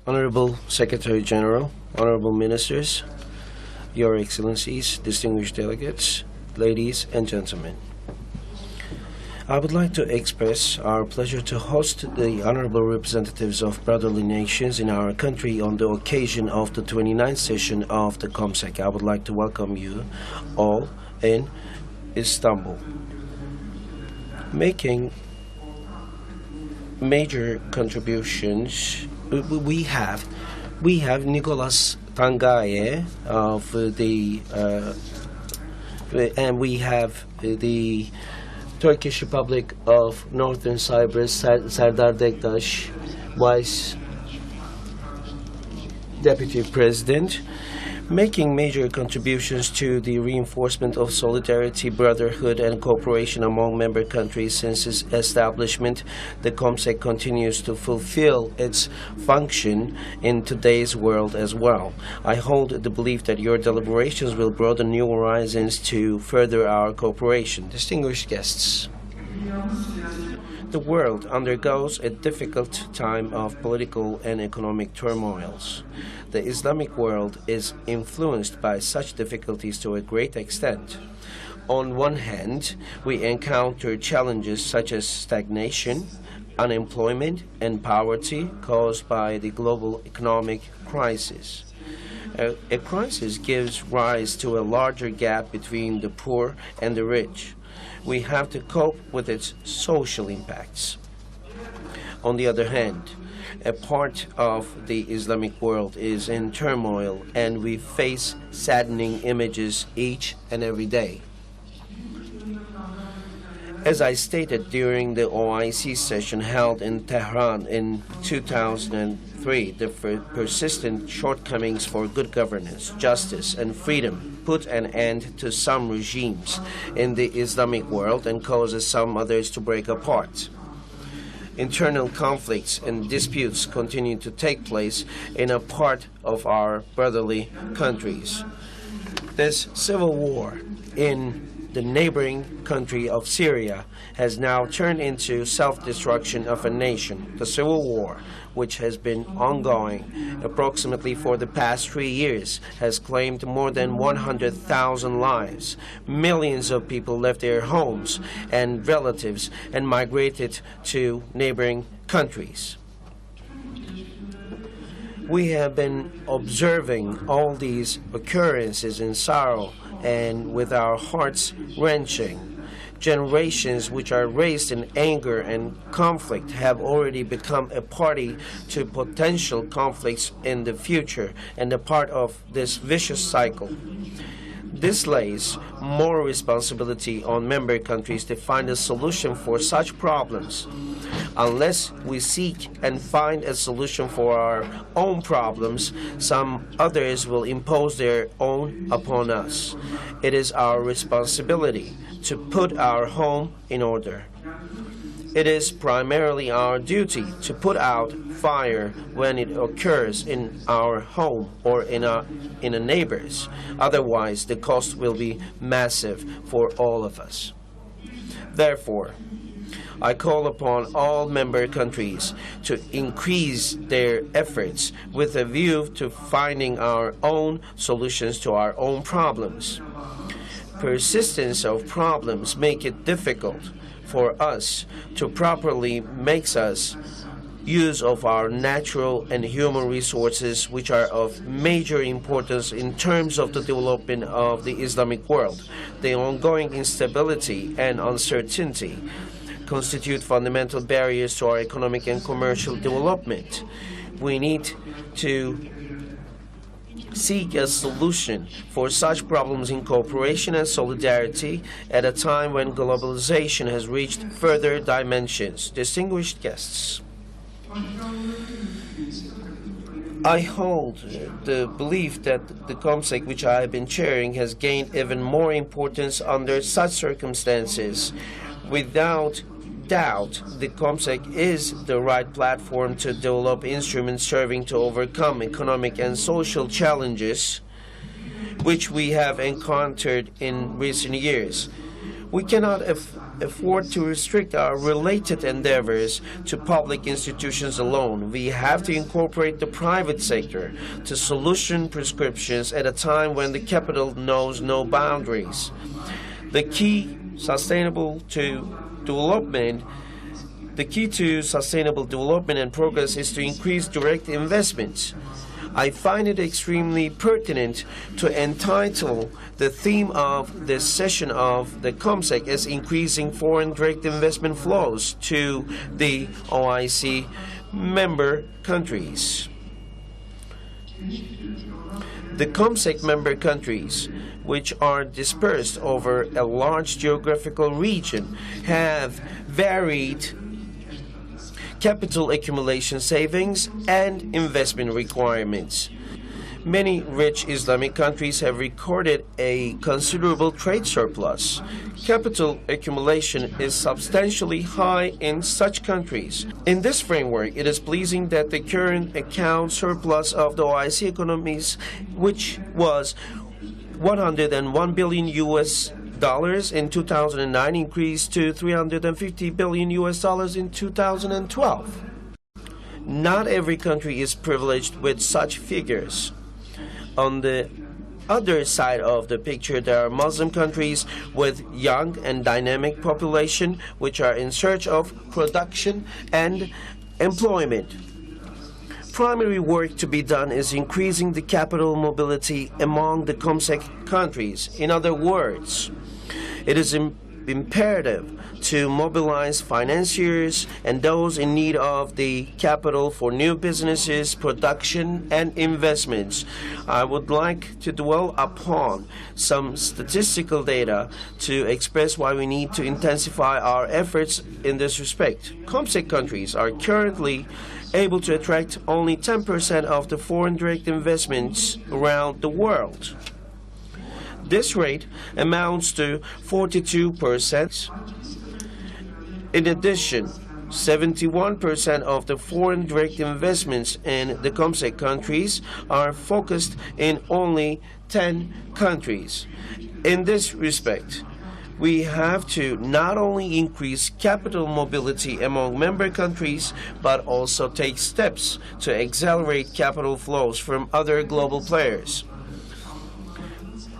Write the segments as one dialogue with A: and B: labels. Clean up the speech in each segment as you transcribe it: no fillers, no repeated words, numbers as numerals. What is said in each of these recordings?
A: Honorable Secretary General, Honorable Ministers, Your Excellencies, distinguished delegates, ladies and gentlemen. I would like to express our pleasure to host the honorable representatives of brotherly nations in our country on the occasion of the 29th session of the COMCEC. I would like to welcome you all in Istanbul. Making major contributions, we have Nicolas Tangaye of the and we have the Turkish Republic of Northern Cyprus, Serdar Dektaş, Vice Deputy President, making major contributions to the reinforcement of solidarity, brotherhood, and cooperation among member countries since its establishment. The COMCEC continues to fulfill its function in today's world as well. I hold the belief that your deliberations will broaden new horizons to further our cooperation. Distinguished guests, the world undergoes a difficult time of political and economic turmoils. The Islamic world is influenced by such difficulties to a great extent. On one hand, we encounter challenges such as stagnation, unemployment, and poverty caused by the global economic crisis. A crisis gives rise to a larger gap between the poor and the rich. We have to cope with its social impacts. On the other hand, a part of the Islamic world is in turmoil, and we face saddening images each and every day. As I stated during the OIC session held in Tehran in 2003, the persistent shortcomings for good governance, justice, and freedom put an end to some regimes in the Islamic world and causes some others to break apart. Internal conflicts and disputes continue to take place in a part of our brotherly countries. This civil war in the neighboring country of Syria has now turned into self-destruction of a nation. The civil war, which has been ongoing approximately for the past 3 years, has claimed more than 100,000 lives. Millions of people left their homes and relatives and migrated to neighboring countries. We have been observing all these occurrences in sorrow and with our hearts wrenching. Generations which are raised in anger and conflict have already become a party to potential conflicts in the future and a part of this vicious cycle. This lays more responsibility on member countries to find a solution for such problems. Unless we seek and find a solution for our own problems, some others will impose their own upon us. It is our responsibility to put our home in order. It is primarily our duty to put out fire when it occurs in our home or in a neighbor's. Otherwise, the cost will be massive for all of us. Therefore, I call upon all member countries to increase their efforts with a view to finding our own solutions to our own problems. Persistence of problems make it difficult for us to properly make us use of our natural and human resources, which are of major importance in terms of the development of the Islamic world. The ongoing instability and uncertainty constitute fundamental barriers to our economic and commercial development. We need to seek a solution for such problems in cooperation and solidarity at a time when globalization has reached further dimensions. Distinguished guests, I hold the belief that the COMCEC, which I have been chairing, has gained even more importance under such circumstances. Without doubt, the COMCEC is the right platform to develop instruments serving to overcome economic and social challenges which we have encountered in recent years. We cannot afford to restrict our related endeavors to public institutions alone. We have to incorporate the private sector to solution prescriptions at a time when the capital knows no boundaries. The key to sustainable development and progress is to increase direct investments. I find it extremely pertinent to entitle the theme of this session of the COMCEC as increasing foreign direct investment flows to the OIC member countries. The COMCEC member countries, which are dispersed over a large geographical region, have varied capital accumulation savings and investment requirements. Many rich Islamic countries have recorded a considerable trade surplus. Capital accumulation is substantially high in such countries. In this framework, it is pleasing that the current account surplus of the OIC economies, which was 101 billion US dollars in 2009, increased to 350 billion US dollars in 2012. Not every country is privileged with such figures. On the other side of the picture, there are Muslim countries with young and dynamic population which are in search of production and employment. Primary work to be done is increasing the capital mobility among the COMCEC countries. In other words, it is imperative to mobilize financiers and those in need of the capital for new businesses, production, and investments. I would like to dwell upon some statistical data to express why we need to intensify our efforts in this respect. COMCEC countries are currently able to attract only 10% of the foreign direct investments around the world. This rate amounts to 42%. In addition, 71% of the foreign direct investments in the COMCEC countries are focused in only 10 countries. In this respect, we have to not only increase capital mobility among member countries, but also take steps to accelerate capital flows from other global players.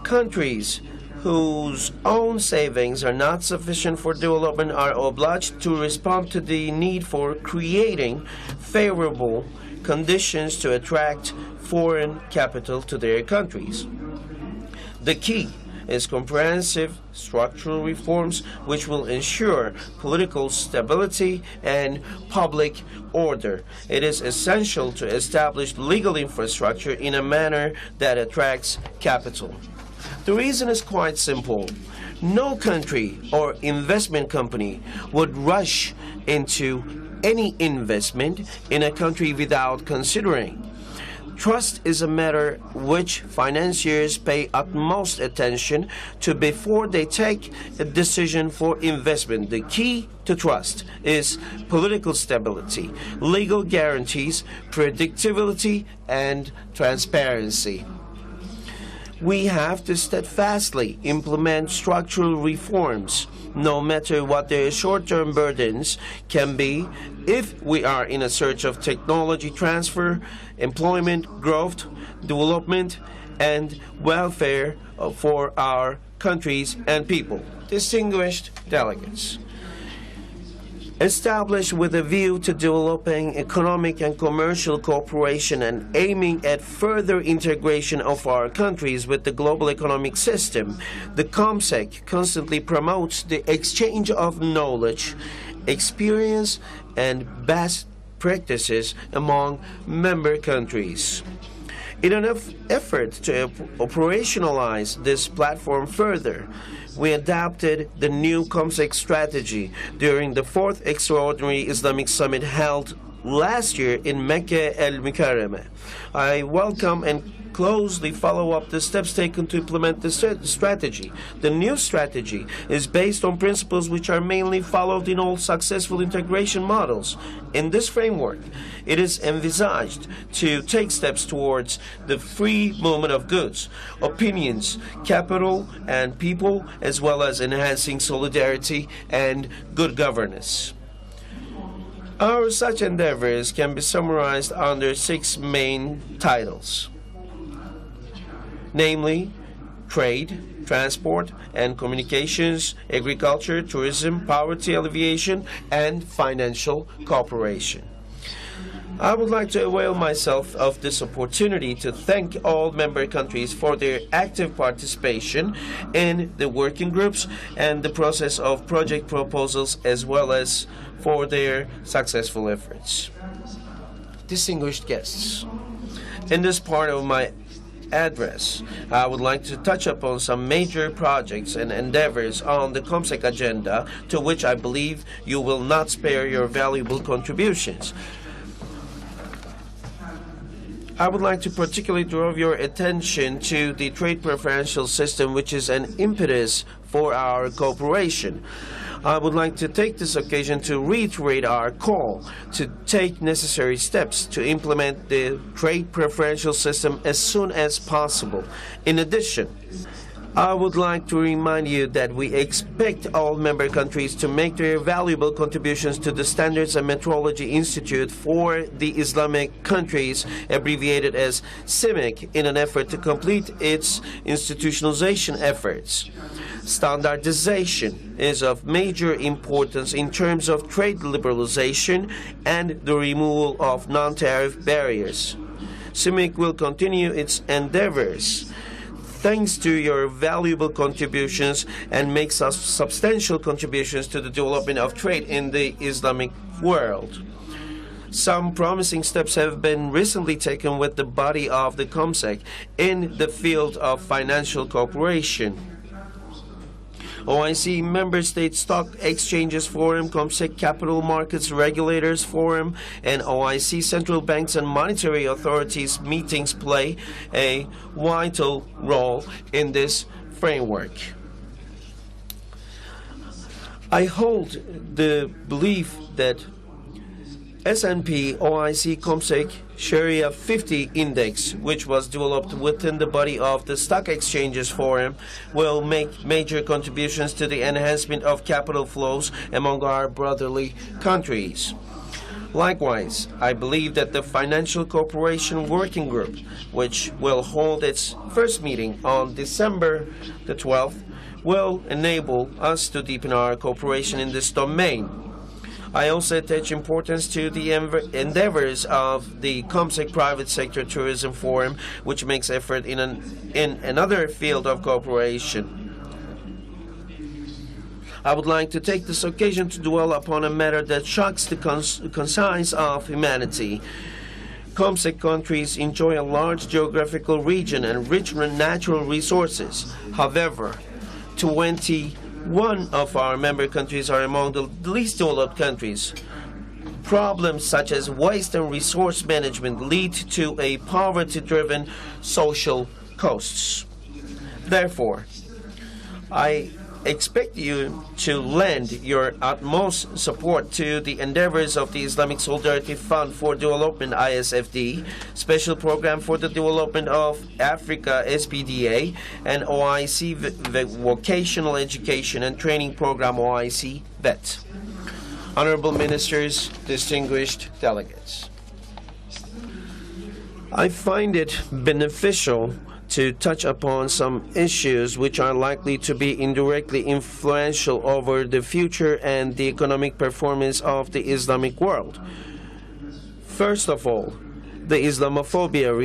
A: Countries whose own savings are not sufficient for development are obliged to respond to the need for creating favorable conditions to attract foreign capital to their countries. The key is comprehensive structural reforms which will ensure political stability and public order. It is essential to establish legal infrastructure in a manner that attracts capital. The reason is quite simple. No country or investment company would rush into any investment in a country without considering. Trust is a matter which financiers pay utmost attention to before they take a decision for investment. The key to trust is political stability, legal guarantees, predictability, and transparency. We have to steadfastly implement structural reforms, no matter what their short-term burdens can be, if we are in a search of technology transfer, employment, growth, development, and welfare for our countries and people. Distinguished delegates, established with a view to developing economic and commercial cooperation and aiming at further integration of our countries with the global economic system, the COMCEC constantly promotes the exchange of knowledge, experience, and best practices among member countries. In an effort to operationalize this platform further, we adopted the new COMCEC strategy during the 4th Extraordinary Islamic Summit held last year in Mecca al-Mukarramah. I welcome and closely follow up the steps taken to implement the strategy. The new strategy is based on principles which are mainly followed in all successful integration models. In this framework, it is envisaged to take steps towards the free movement of goods, opinions, capital, and people, as well as enhancing solidarity and good governance. Our such endeavors can be summarized under 6 main titles, namely trade, transport and communications, agriculture, tourism, poverty alleviation, and financial cooperation. I would like to avail myself of this opportunity to thank all member countries for their active participation in the working groups and the process of project proposals, as well as for their successful efforts. Distinguished guests, in this part of my address, I would like to touch upon some major projects and endeavors on the COMCEC agenda, to which I believe you will not spare your valuable contributions. I would like to particularly draw your attention to the trade preferential system, which is an impetus for our cooperation. I would like to take this occasion to reiterate our call to take necessary steps to implement the trade preferential system as soon as possible. In addition, I would like to remind you that we expect all member countries to make their valuable contributions to the Standards and Metrology Institute for the Islamic countries, abbreviated as COMCEC, in an effort to complete its institutionalization efforts. Standardization is of major importance in terms of trade liberalization and the removal of non-tariff barriers. COMCEC will continue its endeavors thanks to your valuable contributions and makes substantial contributions to the development of trade in the Islamic world. Some promising steps have been recently taken with the body of the COMCEC in the field of financial cooperation. OIC Member State Stock Exchanges Forum, COMCEC Capital Markets Regulators Forum, and OIC Central Banks and Monetary Authorities meetings play a vital role in this framework. I hold the belief that S&P OIC COMCEC Sharia 50 Index, which was developed within the body of the Stock Exchanges Forum, will make major contributions to the enhancement of capital flows among our brotherly countries. Likewise, I believe that the Financial Cooperation Working Group, which will hold its first meeting on December the 12th, will enable us to deepen our cooperation in this domain. I also attach importance to the endeavors of the COMCEC Private Sector Tourism Forum, which makes effort in another field of cooperation. I would like to take this occasion to dwell upon a matter that shocks the conscience of humanity. COMCEC countries enjoy a large geographical region and rich natural resources. However, 21 of our member countries are among the least developed countries. Problems such as waste and resource management lead to a poverty-driven social costs. Therefore, I expect you to lend your utmost support to the endeavors of the Islamic Solidarity Fund for Development, ISFD, Special Program for the Development of Africa, SPDA, and OIC Vocational Education and Training Program, OIC VET. Honorable Ministers, distinguished delegates, I find it beneficial to touch upon some issues which are likely to be indirectly influential over the future and the economic performance of the Islamic world. First of all, the Islamophobia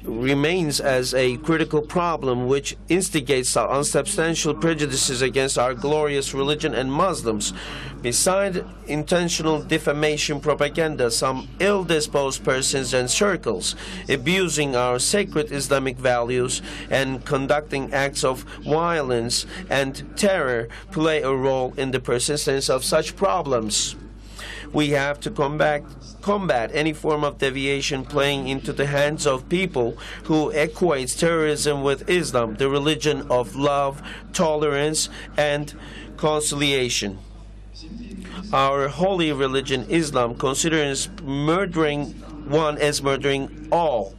A: remains as a critical problem which instigates unsubstantial prejudices against our glorious religion and Muslims. Beside intentional defamation propaganda, some ill-disposed persons and circles abusing our sacred Islamic values and conducting acts of violence and terror play a role in the persistence of such problems. We have to combat any form of deviation playing into the hands of people who equates terrorism with Islam, the religion of love, tolerance, and conciliation. Our holy religion, Islam, considers murdering one as murdering all.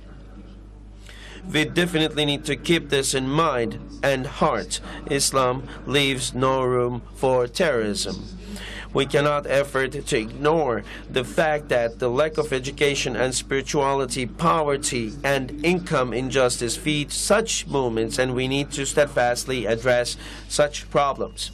A: We definitely need to keep this in mind and heart. Islam leaves no room for terrorism. We cannot afford to ignore the fact that the lack of education and spirituality, poverty, and income injustice feed such movements, and we need to steadfastly address such problems.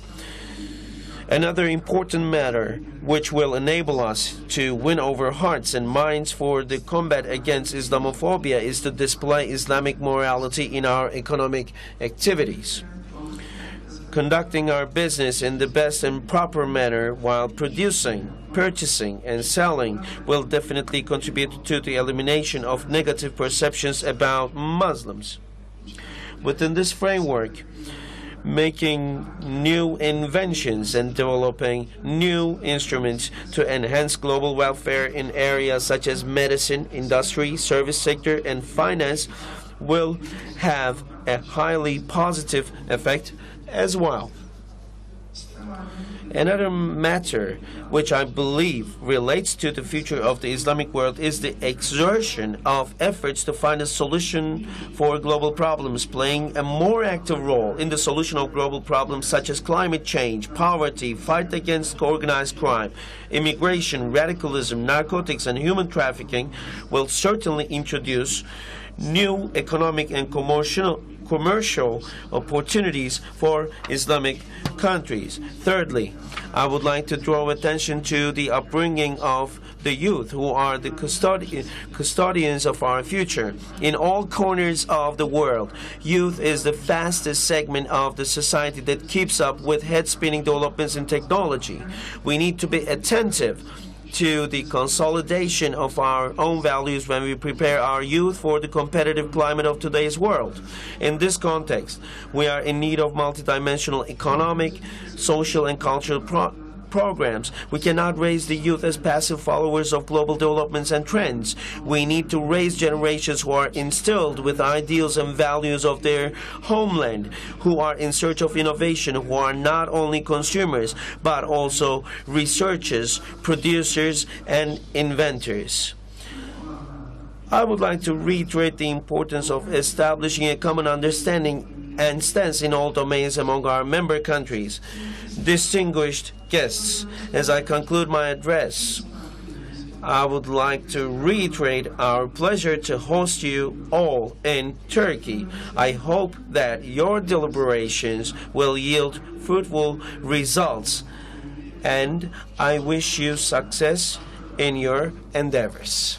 A: Another important matter which will enable us to win over hearts and minds for the combat against Islamophobia is to display Islamic morality in our economic activities. Conducting our business in the best and proper manner while producing, purchasing, and selling will definitely contribute to the elimination of negative perceptions about Muslims. Within this framework, making new inventions and developing new instruments to enhance global welfare in areas such as medicine, industry, service sector, and finance will have a highly positive effect as well. Another matter which I believe relates to the future of the Islamic world is the exertion of efforts to find a solution for global problems, playing a more active role in the solution of global problems such as climate change, poverty, fight against organized crime, immigration, radicalism, narcotics, and human trafficking will certainly introduce new economic and commercial opportunities for Islamic countries. Thirdly, I would like to draw attention to the upbringing of the youth, who are the custodians of our future. In all corners of the world, youth is the fastest segment of the society that keeps up with head-spinning developments in technology. We need to be attentive to the consolidation of our own values when we prepare our youth for the competitive climate of today's world. In this context, we are in need of multidimensional economic, social, and cultural programs. We cannot raise the youth as passive followers of global developments and trends. We need to raise generations who are instilled with ideals and values of their homeland, who are in search of innovation, who are not only consumers, but also researchers, producers, and inventors. I would like to reiterate the importance of establishing a common understanding and stance in all domains among our member countries. Distinguished guests, as I conclude my address, I would like to reiterate our pleasure to host you all in Turkey. I hope that your deliberations will yield fruitful results, and I wish you success in your endeavors.